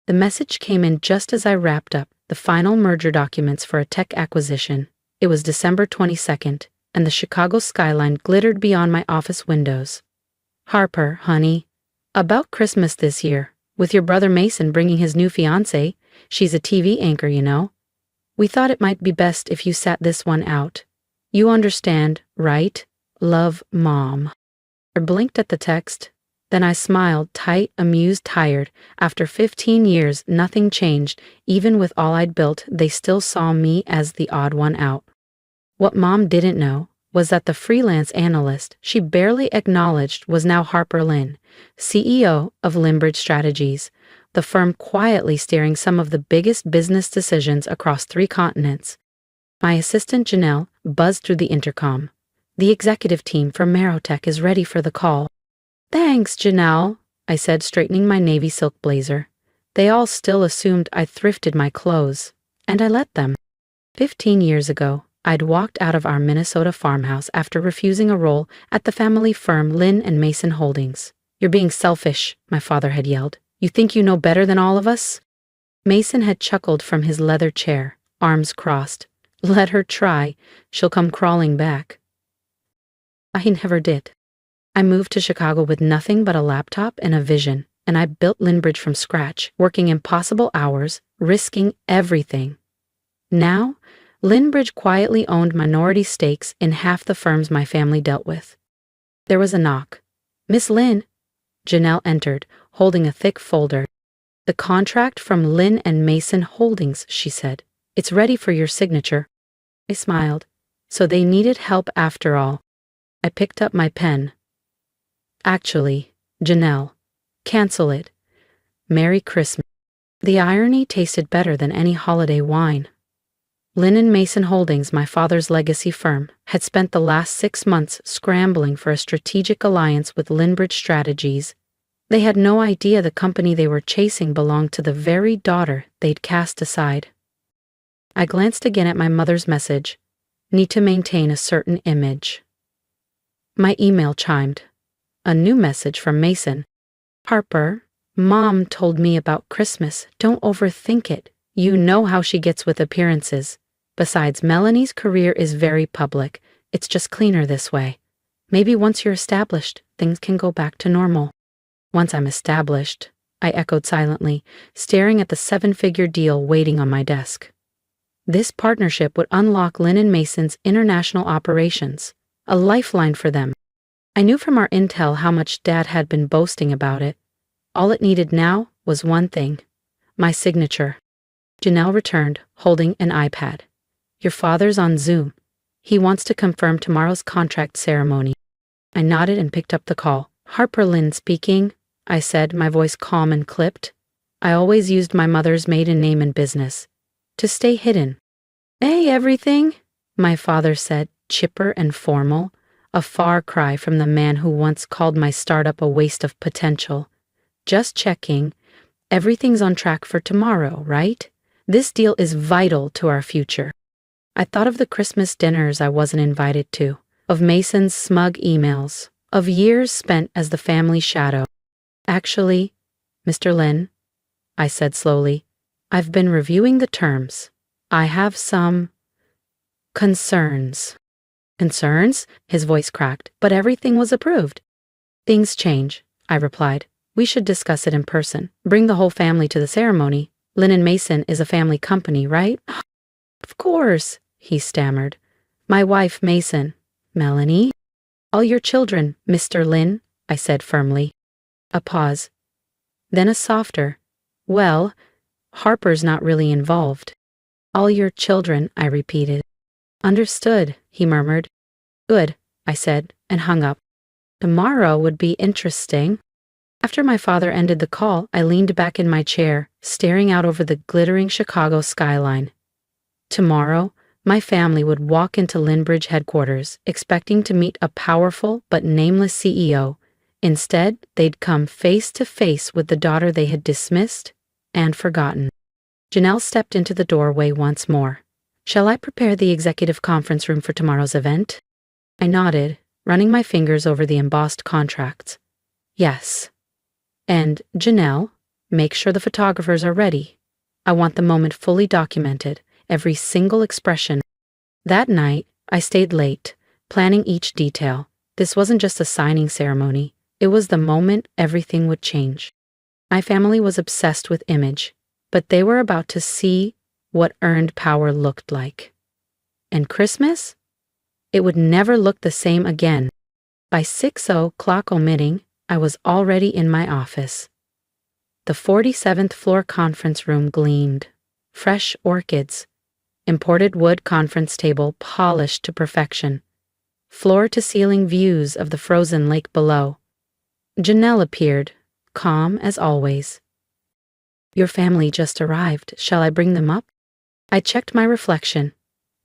The message came in just as I wrapped up the final merger documents for a tech acquisition. It was December 22nd, and the Chicago skyline glittered beyond my office windows. Harper, honey. About Christmas this year, with your brother Mason bringing his new fiancée. She's a TV anchor, you know. We thought it might be best if you sat this one out. You understand, right? Love, Mom. I blinked at the text. Then I smiled, tight, amused, tired. After 15 years, nothing changed. Even with all I'd built, they still saw me as the odd one out. What Mom didn't know was that the freelance analyst she barely acknowledged was now Harper Lynn, CEO of Limbridge Strategies, the firm quietly steering some of the biggest business decisions across 3 continents. My assistant Janelle buzzed through the intercom. The executive team from Marotech is ready for the call. Thanks, Janelle, I said, straightening my navy silk blazer. They all still assumed I thrifted my clothes, and I let them. 15 years ago, I'd walked out of our Minnesota farmhouse after refusing a role at the family firm Lynn and Mason Holdings. You're being selfish, my father had yelled. You think you know better than all of us? Mason had chuckled from his leather chair, arms crossed. Let her try. She'll come crawling back. I never did. I moved to Chicago with nothing but a laptop and a vision, and I built Limbridge from scratch, working impossible hours, risking everything. Now, Limbridge quietly owned minority stakes in half the firms my family dealt with. There was a knock. Miss Lynn. Janelle entered, holding a thick folder. The contract from Lynn and Mason Holdings, she said. It's ready for your signature. I smiled. So they needed help after all. I picked up my pen. Actually, Janelle, cancel it. Merry Christmas. The irony tasted better than any holiday wine. Lynn and Mason Holdings, my father's legacy firm, had spent the last 6 months scrambling for a strategic alliance with Limbridge Strategies. They had no idea the company they were chasing belonged to the very daughter they'd cast aside. I glanced again at my mother's message. Need to maintain a certain image. My email chimed. A new message from Mason. Harper, Mom told me about Christmas. Don't overthink it. You know how she gets with appearances. Besides, Melanie's career is very public. It's just cleaner this way. Maybe once you're established, things can go back to normal. Once I'm established, I echoed silently, staring at the 7-figure deal waiting on my desk. This partnership would unlock Lynn and Mason's international operations, a lifeline for them. I knew from our intel how much Dad had been boasting about it. All it needed now was one thing. My signature. Janelle returned, holding an iPad. Your father's on Zoom. He wants to confirm tomorrow's contract ceremony. I nodded and picked up the call. Harper Lynn speaking, I said, my voice calm and clipped. I always used my mother's maiden name in business. To stay hidden. Hey, everything, my father said, chipper and formal, a far cry from the man who once called my startup a waste of potential. Just checking. Everything's on track for tomorrow, right? This deal is vital to our future. I thought of the Christmas dinners I wasn't invited to, of Mason's smug emails, of years spent as the family shadow. Actually, Mr. Lynn, I said slowly, I've been reviewing the terms. I have some concerns. Concerns? His voice cracked, but everything was approved. Things change, I replied. We should discuss it in person. Bring the whole family to the ceremony. Lynn and Mason is a family company, right? Of course, he stammered. My wife, Mason. Melanie? All your children, Mr. Lynn, I said firmly. A pause. Then a softer, well, Harper's not really involved. All your children, I repeated. Understood, he murmured. Good, I said, and hung up. Tomorrow would be interesting. After my father ended the call, I leaned back in my chair, staring out over the glittering Chicago skyline. Tomorrow, my family would walk into Limbridge headquarters, expecting to meet a powerful but nameless CEO. Instead, they'd come face to face with the daughter they had dismissed and forgotten. Janelle stepped into the doorway once more. Shall I prepare the executive conference room for tomorrow's event? I nodded, running my fingers over the embossed contracts. Yes. And, Janelle, Make sure the photographers are ready. I want the moment fully documented, every single expression. That night, I stayed late, planning each detail. This wasn't just a signing ceremony. It was the moment everything would change. My family was obsessed with image, but they were about to see what earned power looked like. And Christmas? It would never look the same again. By 6:00 clock omitting, I was already in my office. The 47th floor conference room gleamed. Fresh orchids, imported wood conference table polished to perfection, floor-to-ceiling views of the frozen lake below. Janelle appeared, calm as always. "Your family just arrived. Shall I bring them up?" I checked my reflection.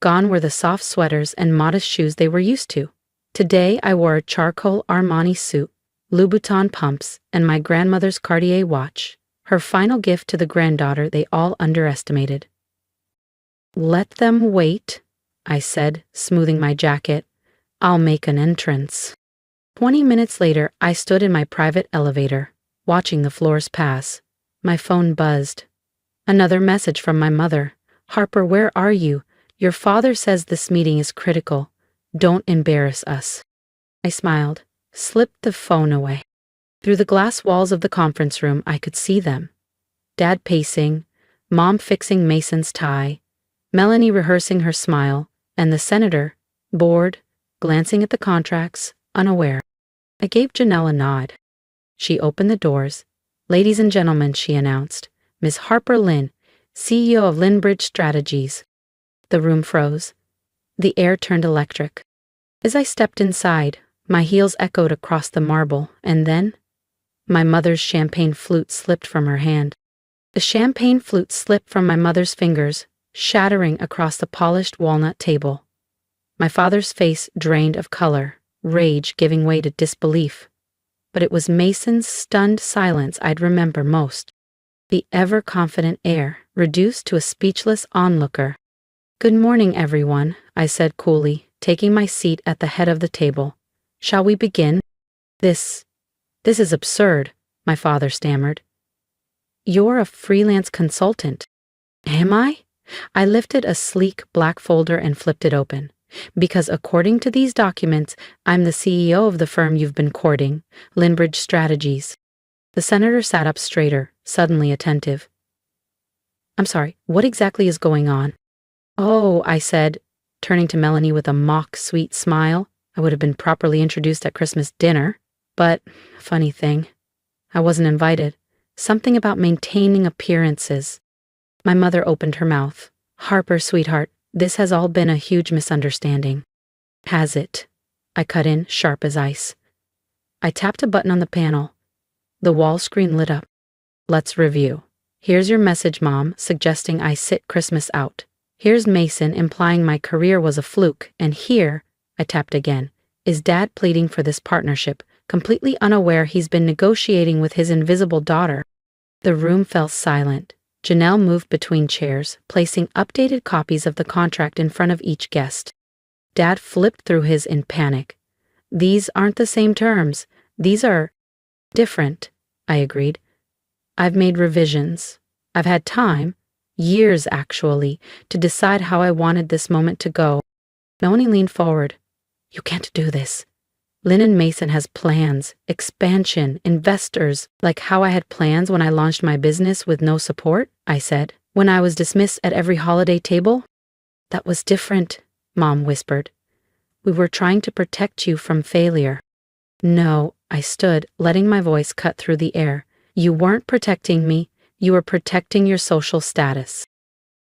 Gone were the soft sweaters and modest shoes they were used to. Today I wore a charcoal Armani suit, Louboutin pumps, and my grandmother's Cartier watch, her final gift to the granddaughter they all underestimated. "Let them wait," I said, smoothing my jacket. "I'll make an entrance." 20 minutes later, I stood in my private elevator, watching the floors pass. My phone buzzed. Another message from my mother. "Harper, where are you? Your father says this meeting is critical. Don't embarrass us." I smiled, slipped the phone away. Through the glass walls of the conference room, I could see them. Dad pacing, Mom fixing Mason's tie, Melanie rehearsing her smile, and the senator, bored, glancing at the contracts, unaware. I gave Janelle a nod. She opened the doors. "Ladies and gentlemen," she announced, "Ms. Harper Lynn, CEO of Lynbridge Strategies." The room froze. The air turned electric. As I stepped inside, my heels echoed across the marble, and then my mother's champagne flute slipped from her hand. The champagne flute slipped from my mother's fingers, shattering across the polished walnut table. My father's face drained of color, rage giving way to disbelief. But it was Mason's stunned silence I'd remember most. The ever-confident air, reduced to a speechless onlooker. "Good morning, everyone," I said coolly, taking my seat at the head of the table. "Shall we begin?" This is absurd," my father stammered. "You're a freelance consultant." "Am I?" I lifted a sleek black folder and flipped it open. "Because according to these documents, I'm the CEO of the firm you've been courting, Lynbridge Strategies." The senator sat up straighter, suddenly attentive. "I'm sorry, what exactly is going on?" "Oh," I said, turning to Melanie with a mock sweet smile. I would have been properly introduced at Christmas dinner. But, funny thing, I wasn't invited. Something about maintaining appearances. My mother opened her mouth. "Harper, sweetheart, this has all been a huge misunderstanding." "Has it?" I cut in, sharp as ice. I tapped a button on the panel. The wall screen lit up. "Let's review. Here's your message, Mom, suggesting I sit Christmas out. Here's Mason implying my career was a fluke, and here," I tapped again, "is Dad pleading for this partnership, completely unaware he's been negotiating with his invisible daughter." The room fell silent. Janelle moved between chairs, placing updated copies of the contract in front of each guest. Dad flipped through his in panic. "These aren't the same terms. These are different," I agreed. "I've made revisions. I've had time, years actually, to decide how I wanted this moment to go." Melanie leaned forward. "You can't do this. Lynn and Mason has plans, expansion, investors, like how I had plans when I launched my business with no support," I said, "when I was dismissed at every holiday table." "That was different," Mom whispered. "We were trying to protect you from failure." "No," I stood, letting my voice cut through the air. "You weren't protecting me. You were protecting your social status."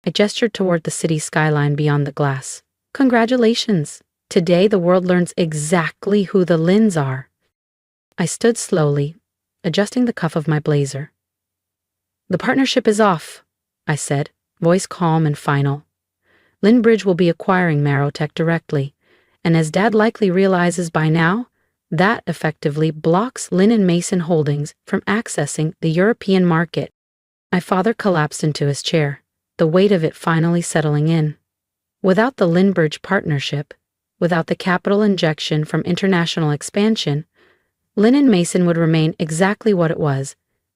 I gestured toward the city skyline beyond the glass. "Congratulations. Today the world learns exactly who the Lynns are." I stood slowly, adjusting the cuff of my blazer. "The partnership is off," I said, voice calm and final. "Lynbridge will be acquiring Marrowtech directly, and as Dad likely realizes by now, that effectively blocks Lynn and Mason Holdings from accessing the European market." My father collapsed into his chair, the weight of it finally settling in. Without the Lynbridge partnership, without the capital injection from international expansion, Lynn and Mason would remain exactly what it was,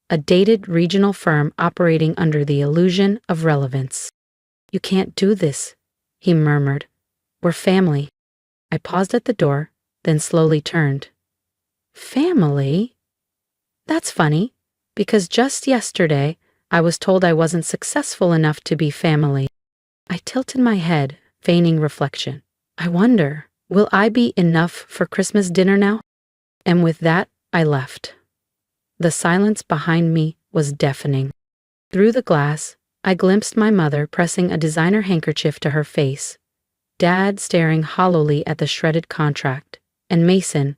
a dated regional firm operating under the illusion of relevance. "You can't do this," he murmured. "We're family." I paused at the door, then slowly turned. Family? That's funny, because just yesterday I was told I wasn't successful enough to be family. I tilted my head, feigning reflection. I wonder, will I be enough for Christmas dinner now? And with that, I left. The silence behind me was deafening. Through the glass, I glimpsed my mother pressing a designer handkerchief to her face, Dad staring hollowly at the shredded contract, and Mason,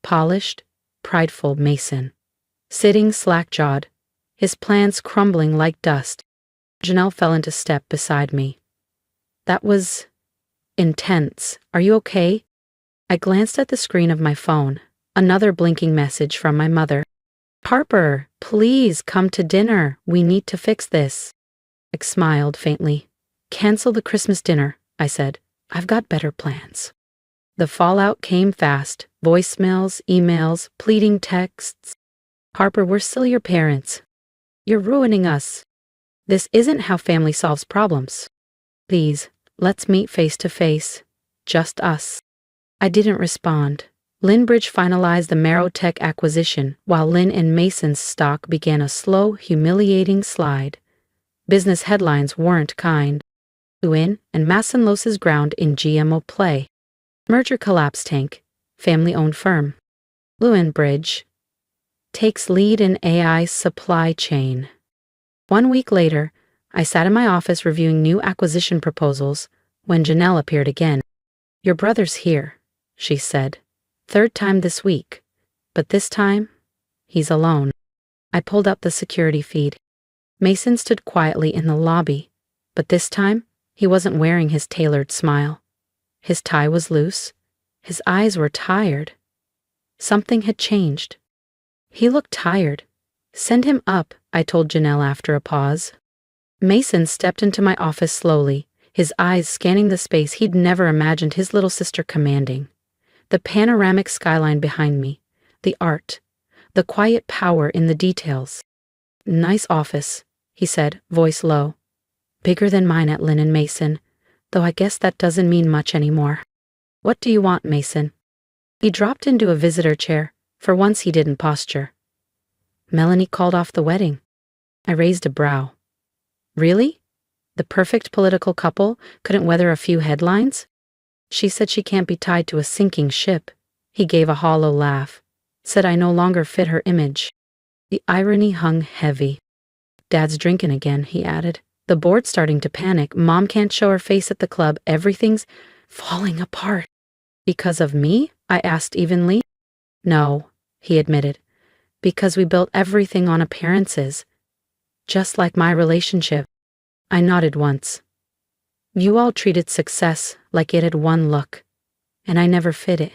polished, prideful Mason, sitting slack-jawed, his plans crumbling like dust. Janelle fell into step beside me. That was intense. Are you okay? I glanced at the screen of my phone, another blinking message from my mother. Harper, please come to dinner. We need to fix this. I smiled faintly. Cancel the Christmas dinner, I said. I've got better plans. The fallout came fast. Voicemails, emails, pleading texts. Harper, we're still your parents. You're ruining us. This isn't how family solves problems. Please, let's meet face to face. Just us. I didn't respond. Linbridge finalized the Marrowtech acquisition, while Lynn and Mason's stock began a slow, humiliating slide. Business headlines weren't kind. Lewin and Masson loses ground in GMO play. Merger collapse tank. Family-owned firm. Linbridge takes lead in AI supply chain. 1 week later, I sat in my office reviewing new acquisition proposals when Janelle appeared again. Your brother's here, she said. Third time this week. But this time, he's alone. I pulled up the security feed. Mason stood quietly in the lobby, but this time, he wasn't wearing his tailored smile. His tie was loose. His eyes were tired. Something had changed. He looked tired. Send him up, I told Janelle after a pause. Mason stepped into my office slowly, his eyes scanning the space he'd never imagined his little sister commanding. The panoramic skyline behind me, the art, the quiet power in the details. Nice office, he said, voice low. Bigger than mine at Lynn and Mason, though I guess that doesn't mean much anymore. What do you want, Mason? He dropped into a visitor chair. For once he didn't posture. Melanie called off the wedding. I raised a brow. Really? The perfect political couple couldn't weather a few headlines? She said she can't be tied to a sinking ship. He gave a hollow laugh. Said I no longer fit her image. The irony hung heavy. Dad's drinking again, he added. The board's starting to panic. Mom can't show her face at the club. Everything's falling apart. Because of me? I asked evenly. No, he admitted. Because we built everything on appearances. Just like my relationship. I nodded once. You all treated success like it had one look, and I never fit it.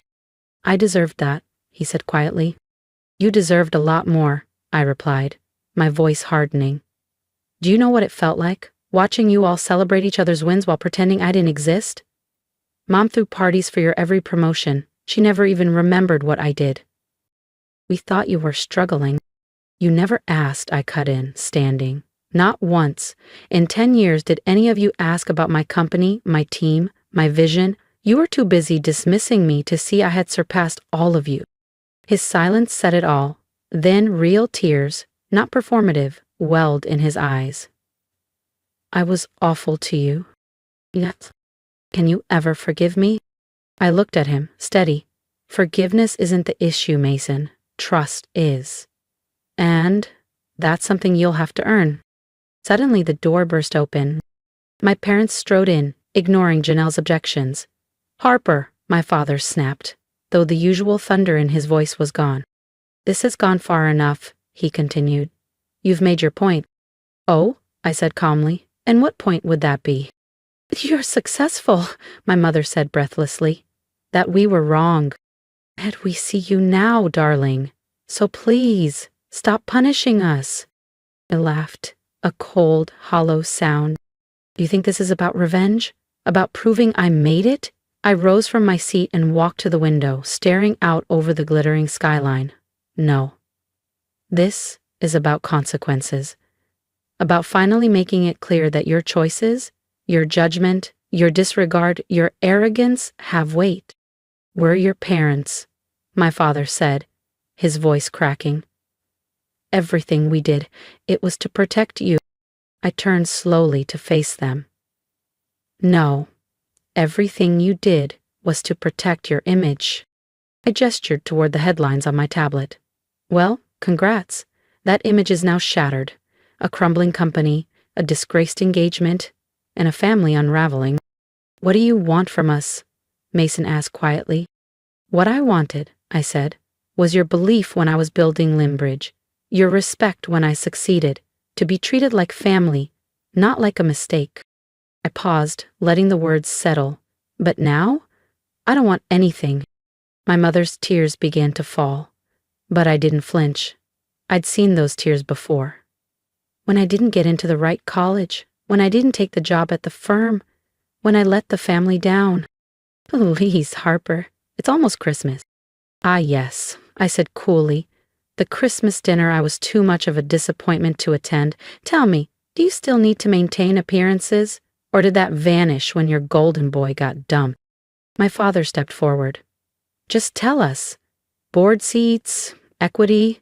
I deserved that, he said quietly. You deserved a lot more, I replied, my voice hardening. Do you know what it felt like, watching you all celebrate each other's wins while pretending I didn't exist? Mom threw parties for your every promotion. She never even remembered what I did. We thought you were struggling. You never asked, I cut in, standing. Not once. In 10 years did any of you ask about my company, my team, my vision? You were too busy dismissing me to see I had surpassed all of you. His silence said it all. Then real tears, not performative, welled in his eyes. I was awful to you. Yes. Can you ever forgive me? I looked at him, steady. Forgiveness isn't the issue, Mason. Trust is. And that's something you'll have to earn. Suddenly the door burst open. My parents strode in, ignoring Janelle's objections. Harper, my father snapped, though the usual thunder in his voice was gone. This has gone far enough, he continued. You've made your point. Oh, I said calmly, and what point would that be? You're successful, my mother said breathlessly. That we were wrong. Ed, we see you now, darling. So please, stop punishing us. I laughed, a cold, hollow sound. Do you think this is about revenge? About proving I made it? I rose from my seat and walked to the window, staring out over the glittering skyline. No. This is about consequences. About finally making it clear that your choices, your judgment, your disregard, your arrogance have weight. We're your parents, my father said, his voice cracking. Everything we did, it was to protect you. I turned slowly to face them. No, everything you did was to protect your image. I gestured toward the headlines on my tablet. Well, congrats. That image is now shattered. A crumbling company, a disgraced engagement, and a family unraveling. What do you want from us? Mason asked quietly. What I wanted, I said, was your belief when I was building Limbridge, your respect when I succeeded, to be treated like family, not like a mistake. I paused, letting the words settle. But now? I don't want anything. My mother's tears began to fall. But I didn't flinch. I'd seen those tears before. When I didn't get into the right college, when I didn't take the job at the firm, when I let the family down. Please, Harper, it's almost Christmas. Ah, yes, I said coolly. The Christmas dinner I was too much of a disappointment to attend. Tell me, do you still need to maintain appearances? Or did that vanish when your golden boy got dumped? My father stepped forward. Just tell us. Board seats, equity,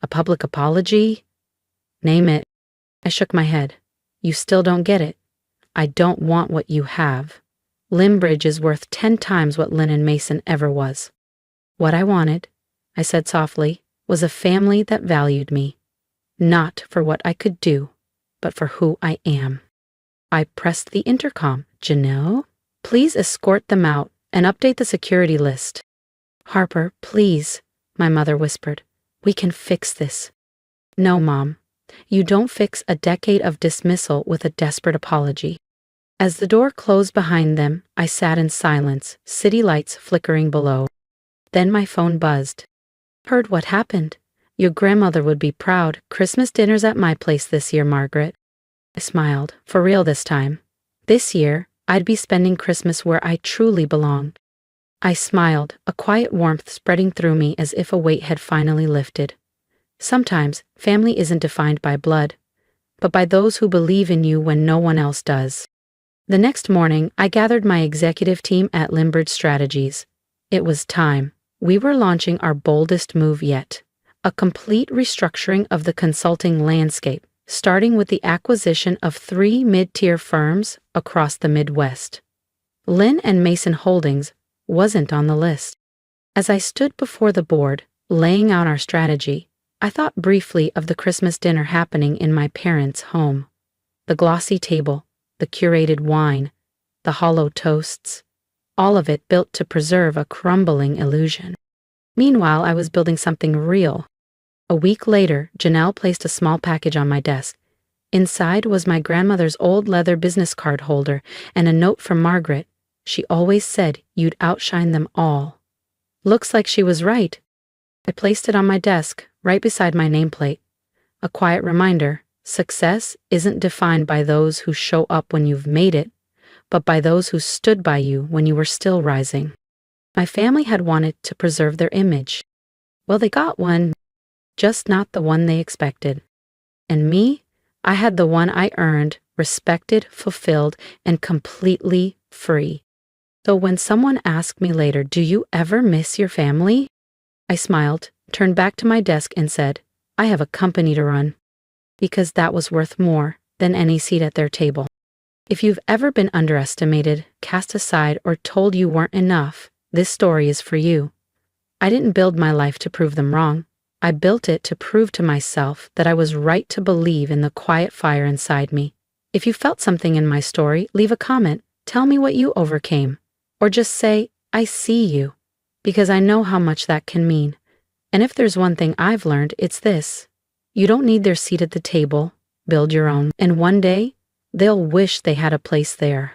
a public apology? Name it. I shook my head. You still don't get it. I don't want what you have. Limbridge is worth 10 times what Lynn and Mason ever was. What I wanted, I said softly, was a family that valued me. Not for what I could do, but for who I am. I pressed the intercom. Janelle, please escort them out and update the security list. Harper, please, my mother whispered. We can fix this. No, Mom. You don't fix a decade of dismissal with a desperate apology. As the door closed behind them, I sat in silence, city lights flickering below. Then my phone buzzed. Heard what happened. Your grandmother would be proud. Christmas dinner's at my place this year, Margaret. I smiled, for real this time. This year, I'd be spending Christmas where I truly belonged. I smiled, a quiet warmth spreading through me as if a weight had finally lifted. Sometimes, family isn't defined by blood, but by those who believe in you when no one else does. The next morning, I gathered my executive team at Limbridge Strategies. It was time. We were launching our boldest move yet. A complete restructuring of the consulting landscape, starting with the acquisition of 3 mid-tier firms across the Midwest. Lynn and Mason Holdings wasn't on the list. As I stood before the board, laying out our strategy, I thought briefly of the Christmas dinner happening in my parents' home. The glossy table, the curated wine, the hollow toasts, all of it built to preserve a crumbling illusion. Meanwhile, I was building something real. A week later, Janelle placed a small package on my desk. Inside was my grandmother's old leather business card holder and a note from Margaret. She always said you'd outshine them all. Looks like she was right. I placed it on my desk, right beside my nameplate. A quiet reminder, success isn't defined by those who show up when you've made it, but by those who stood by you when you were still rising. My family had wanted to preserve their image. Well, they got one, just not the one they expected. And me, I had the one I earned, respected, fulfilled, and completely free. So when someone asked me later, do you ever miss your family? I smiled, turned back to my desk and said, I have a company to run. Because that was worth more than any seat at their table. If you've ever been underestimated, cast aside, or told you weren't enough, this story is for you. I didn't build my life to prove them wrong. I built it to prove to myself that I was right to believe in the quiet fire inside me. If you felt something in my story, leave a comment. Tell me what you overcame. Or just say, I see you. Because I know how much that can mean. And if there's one thing I've learned, it's this. You don't need their seat at the table. Build your own. And one day, they'll wish they had a place there.